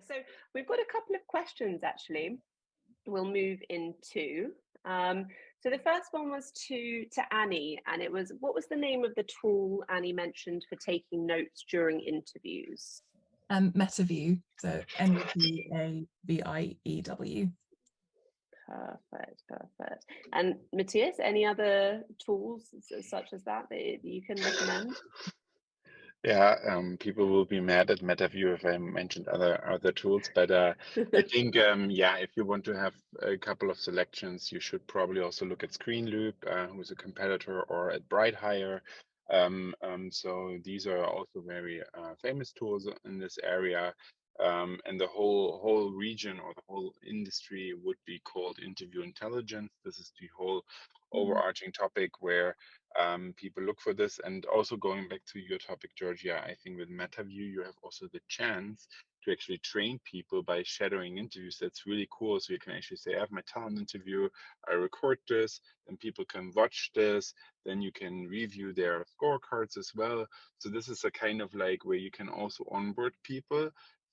So we've got a couple of questions actually. We'll move into. So the first one was to Annie, and it was, what was the name of the tool Annie mentioned for taking notes during interviews? MetaView, so METAVIEW. Perfect. And Matthias, any other tools such as that you can recommend? Yeah, people will be mad at MetaView if I mentioned other tools, but I think yeah, if you want to have a couple of selections, you should probably also look at ScreenLoop, who's a competitor, or at BrightHire. So these are also very famous tools in this area. And the whole region or the whole industry would be called interview intelligence. This is the whole overarching topic where people look for this. And also going back to your topic, Georgia, I think with MetaView, you have also the chance to actually train people by shadowing interviews. That's really cool. So you can actually say, I have my talent interview, I record this, and people can watch this. Then you can review their scorecards as well. So this is a kind of like where you can also onboard people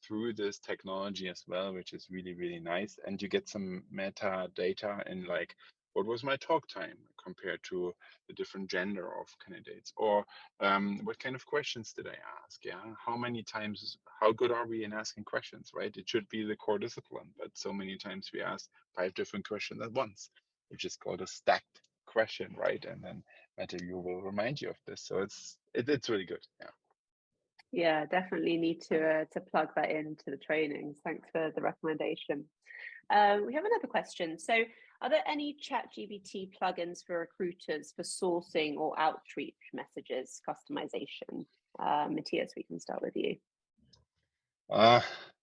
through this technology as well, which is really, really nice. And you get some metadata in like, what was my talk time compared to the different gender of candidates, or what kind of questions did I ask? Yeah, how many times, how good are we in asking questions, right? It should be the core discipline, but so many times we ask 5 different questions at once, which is called a stacked question, right? And then MetaView will remind you of this. So it's really good. Yeah. Yeah, definitely need to plug that into the trainings. Thanks for the recommendation. We have another question. So, are there any ChatGPT plugins for recruiters for sourcing or outreach messages customization? Matthias, we can start with you.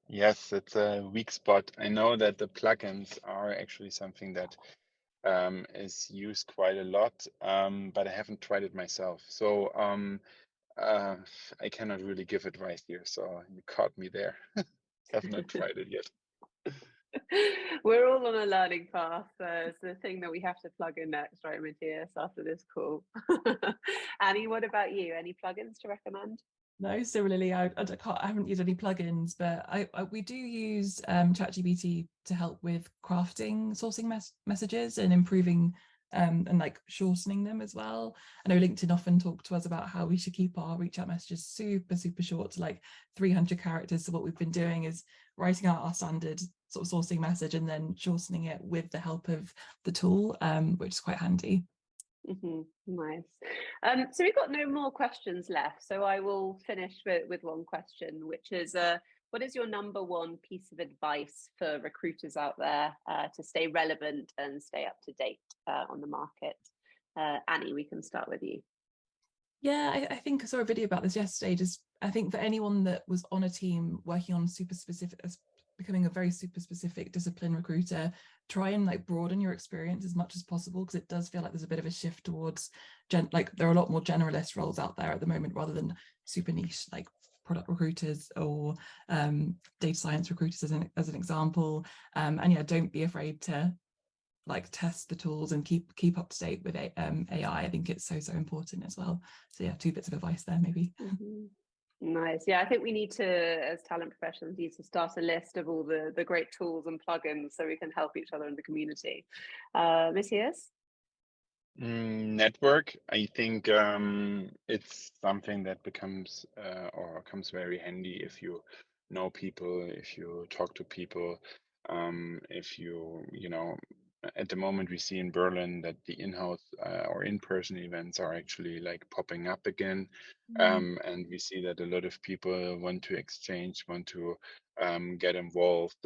Yes, it's a weak spot. I know that the plugins are actually something that is used quite a lot, but I haven't tried it myself. So I cannot really give advice here. So you caught me there. Have not tried it yet. We're all on a learning path. It's the thing that we have to plug in next, right, Matthias, after this call. Annie, what about you? Any plugins to recommend? No, similarly, I haven't used any plugins, but we do use ChatGPT to help with crafting sourcing messages and improving and like shortening them as well. I know LinkedIn often talk to us about how we should keep our reach out messages super short, to like 300 characters. So what we've been doing is writing out our standard sort of sourcing message and then shortening it with the help of the tool, which is quite handy. Nice. So we've got no more questions left. So I will finish with one question, which is, what is your number one piece of advice for recruiters out there to stay relevant and stay up to date on the market? Annie, we can start with you. Yeah, I think I saw a video about this yesterday. Just I think for anyone that was on a team working on super specific, becoming a very super specific discipline recruiter, try and like broaden your experience as much as possible, because it does feel like there's a bit of a shift towards like there are a lot more generalist roles out there at the moment rather than super niche like product recruiters or data science recruiters as an example. And yeah, don't be afraid to like test the tools and keep up to date with AI. I think it's so important as well. So yeah, 2 bits of advice there maybe. Nice. Yeah, I think we need to, as talent professionals, need to start a list of all the great tools and plugins so we can help each other in the community. Matthias? Network. I think it's something that becomes or comes very handy if you know people, if you talk to people, if you know, at the moment we see in Berlin that the in-house or in-person events are actually like popping up again. And we see that a lot of people want to exchange, want to get involved,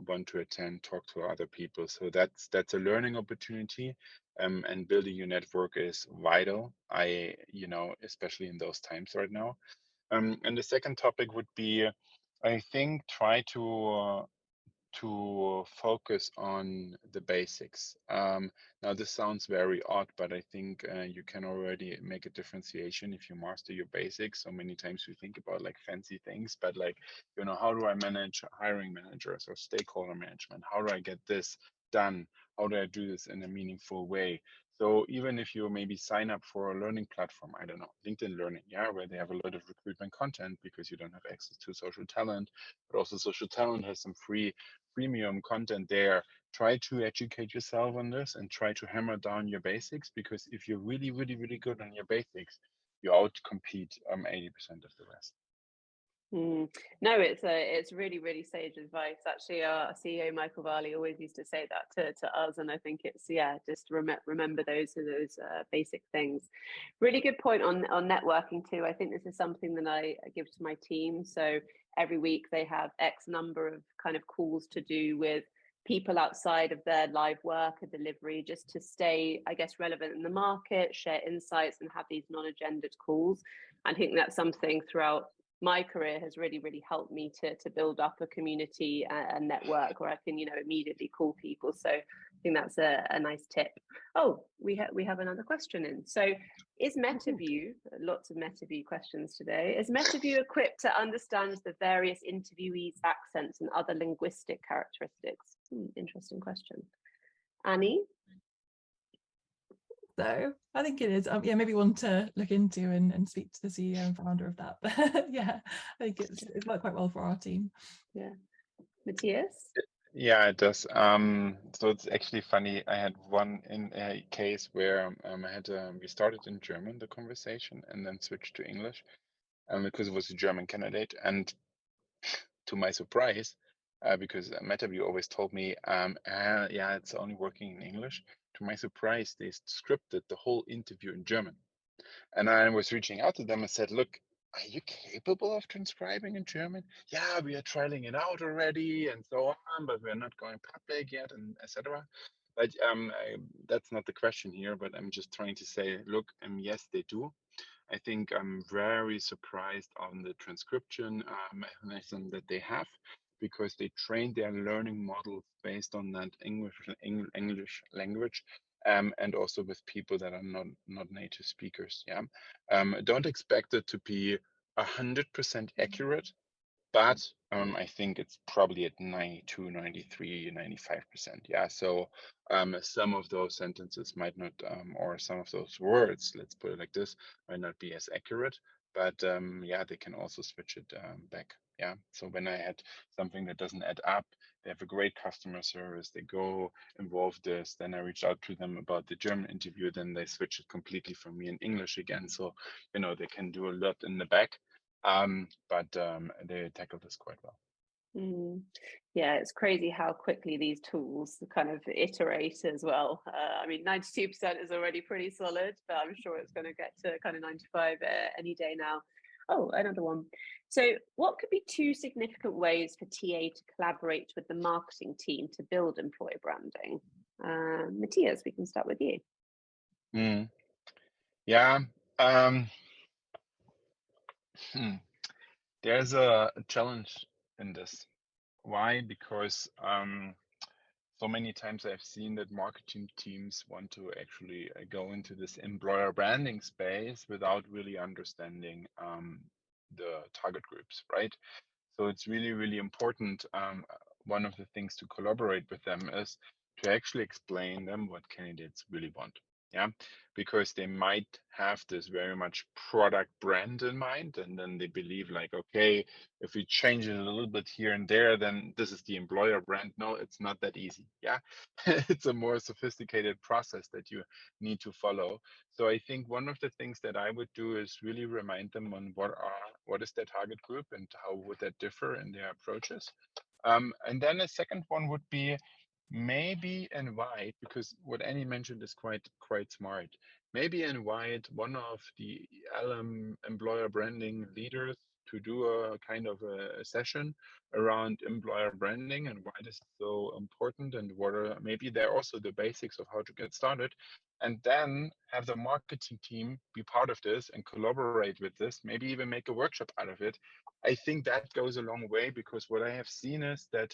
want to attend, talk to other people. So that's a learning opportunity. And building your network is vital. Especially in those times right now. And the second topic would be, I think, try to focus on the basics. Now, this sounds very odd, but I think you can already make a differentiation if you master your basics. So many times we think about like fancy things, but like, how do I manage hiring managers or stakeholder management? How do I get this done? How do I do this in a meaningful way? So even if you maybe sign up for a learning platform, I don't know, LinkedIn Learning, yeah, where they have a lot of recruitment content because you don't have access to Social Talent, but also Social Talent has some freemium content there. Try to educate yourself on this and try to hammer down your basics, because if you're really, really, really good on your basics, you outcompete 80% of the rest. No, it's really, really sage advice. Actually, our CEO Michael Varley always used to say that to us, and I think it's just remember those basic things. Really good point on networking too. I think this is something that I give to my team. So every week they have X number of kind of calls to do with people outside of their live work and delivery, just to stay, I guess, relevant in the market, share insights, and have these non-agendaed calls. I think that's something throughout my career has really, really helped me to build up a community and network where I can, immediately call people. So I think that's a nice tip. Oh, we have another question in. So is MetaView, lots of MetaView questions today, is MetaView equipped to understand the various interviewees' accents and other linguistic characteristics? Interesting question. Annie? So I think it is. Yeah, maybe one to look into and speak to the CEO and founder of that. But yeah, I think it's worked quite well for our team. Yeah. Matthias? Yeah, it does. So it's actually funny. I had one in a case where I had we started in German the conversation and then switched to English, because it was a German candidate, and to my surprise, because MetaView always told me, yeah, it's only working in English. To my surprise, they scripted the whole interview in German. And I was reaching out to them and said, look, are you capable of transcribing in German? Yeah, we are trialing it out already and so on, but we're not going public yet, and etc. But that's not the question here, but I'm just trying to say, look, yes, they do. I think I'm very surprised on the transcription mechanism that they have, because they train their learning models based on that English language, and also with people that are not native speakers. Yeah, don't expect it to be 100% accurate, but I think it's probably at 92, 93, 95%. Yeah, so some of those sentences might not, or some of those words, let's put it like this, might not be as accurate, but yeah, they can also switch it back. Yeah, so when I had something that doesn't add up, they have a great customer service, they go involve this, then I reach out to them about the German interview, then they switch it completely from me in English again. So, they can do a lot in the back. But they tackle this quite well. Yeah, it's crazy how quickly these tools kind of iterate as well. I mean, 92% is already pretty solid, but I'm sure it's going to get to kind of 95 any day now. Oh, another one. So what could be 2 significant ways for TA to collaborate with the marketing team to build employer branding? Matthias, we can start with you. Yeah. There's a challenge in this. Why? Because so many times I've seen that marketing teams want to actually go into this employer branding space without really understanding the target groups, right? So it's really, really important. One of the things to collaborate with them is to actually explain them what candidates really want. Yeah, because they might have this very much product brand in mind, and then they believe like, okay, if we change it a little bit here and there, then this is the employer brand. No, it's not that easy. Yeah, it's a more sophisticated process that you need to follow. So I think one of the things that I would do is really remind them on what is their target group and how would that differ in their approaches. And then a second one would be maybe invite, because what Annie mentioned is quite smart. Maybe invite one of the LM employer branding leaders to do a kind of a session around employer branding and why this is so important, and what are maybe they're also the basics of how to get started, and then have the marketing team be part of this and collaborate with this, maybe even make a workshop out of it. I think that goes a long way, because what I have seen is that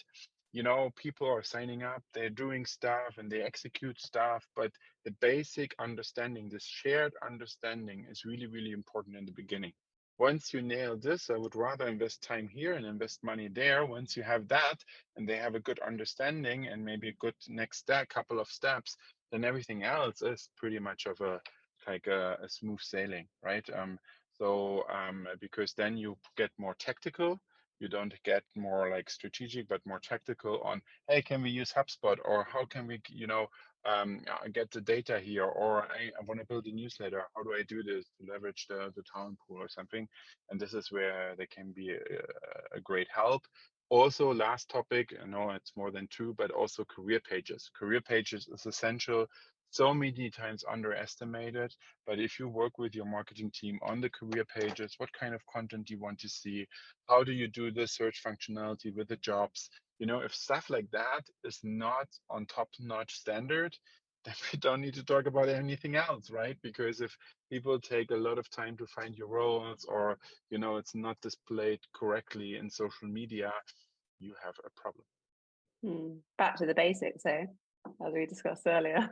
people are signing up, they're doing stuff and they execute stuff, but the basic understanding, this shared understanding, is really, really important in the beginning. Once you nail this, I would rather invest time here and invest money there. Once you have that and they have a good understanding and maybe a good next step, couple of steps, then everything else is pretty much of a smooth sailing, right? Because then you get more tactical. You don't get more like strategic, but more tactical on, hey, can we use HubSpot, or how can we, get the data here, or I want to build a newsletter. How do I do this to leverage the talent pool or something? And this is where they can be a great help. Also, last topic, I know it's more than two, but also career pages. Career pages is essential, so many times underestimated. But if you work with your marketing team on the career pages, what kind of content do you want to see? How do you do the search functionality with the jobs? If stuff like that is not on top-notch standard, then we don't need to talk about anything else, right? Because if people take a lot of time to find your roles, or it's not displayed correctly in social media, you have a problem. Back to the basics, as we discussed earlier.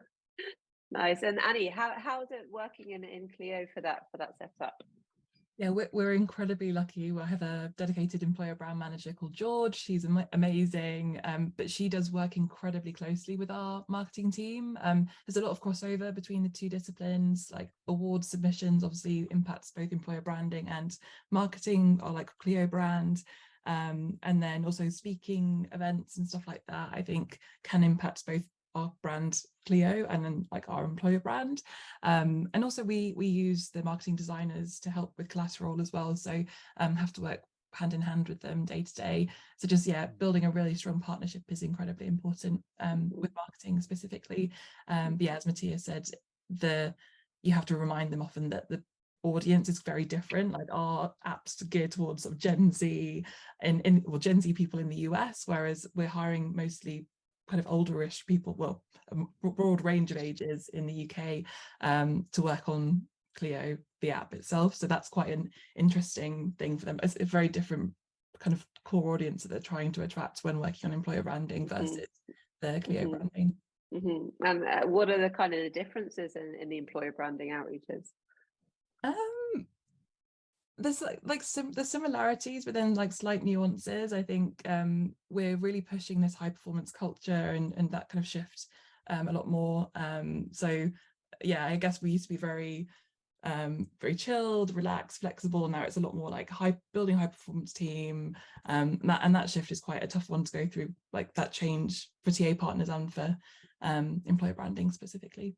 Nice. And Annie, how's it working in Clio for that setup? Yeah, we're incredibly lucky. I have a dedicated employer brand manager called George. She's amazing, but she does work incredibly closely with our marketing team. There's a lot of crossover between the two disciplines, like award submissions obviously impacts both employer branding and marketing, or like Clio brand. And then also speaking events and stuff like that, I think can impact both our brand Clio and then like our employer brand. And also we use the marketing designers to help with collateral as well, so have to work hand in hand with them day to day. So just building a really strong partnership is incredibly important with marketing specifically. But as Matthias said, you have to remind them often that the audience is very different. Like our apps geared towards sort of Gen Z Gen Z people in the US, whereas we're hiring mostly kind of olderish people, well, a broad range of ages in the UK to work on Clio, the app itself. So that's quite an interesting thing for them. It's a very different kind of core audience that they're trying to attract when working on employer branding versus the Clio branding. And what are the kind of the differences in the employer branding outreaches? There's the similarities, but then like slight nuances. I think we're really pushing this high performance culture and that kind of shift a lot more. So I guess we used to be very chilled, relaxed, flexible. Now it's a lot more like building high performance team. And that shift is quite a tough one to go through, like that change for TA partners and for employer branding specifically.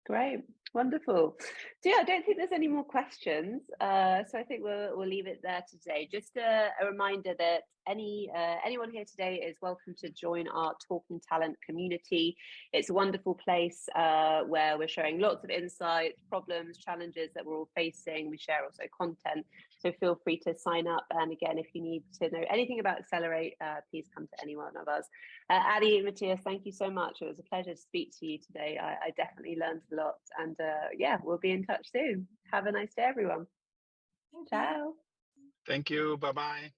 Great. Wonderful. So I don't think there's any more questions. So I think we'll leave it there today. Just a reminder that anyone here today is welcome to join our Talking Talent community. It's a wonderful place where we're sharing lots of insights, problems, challenges that we're all facing. We share also content. So feel free to sign up. And again, if you need to know anything about Accelerate, please come to any one of us. Annie, Matthias, thank you so much. It was a pleasure to speak to you today. I definitely learned a lot. And we'll be in touch soon. Have a nice day, everyone. Ciao. Thank you. Bye-bye.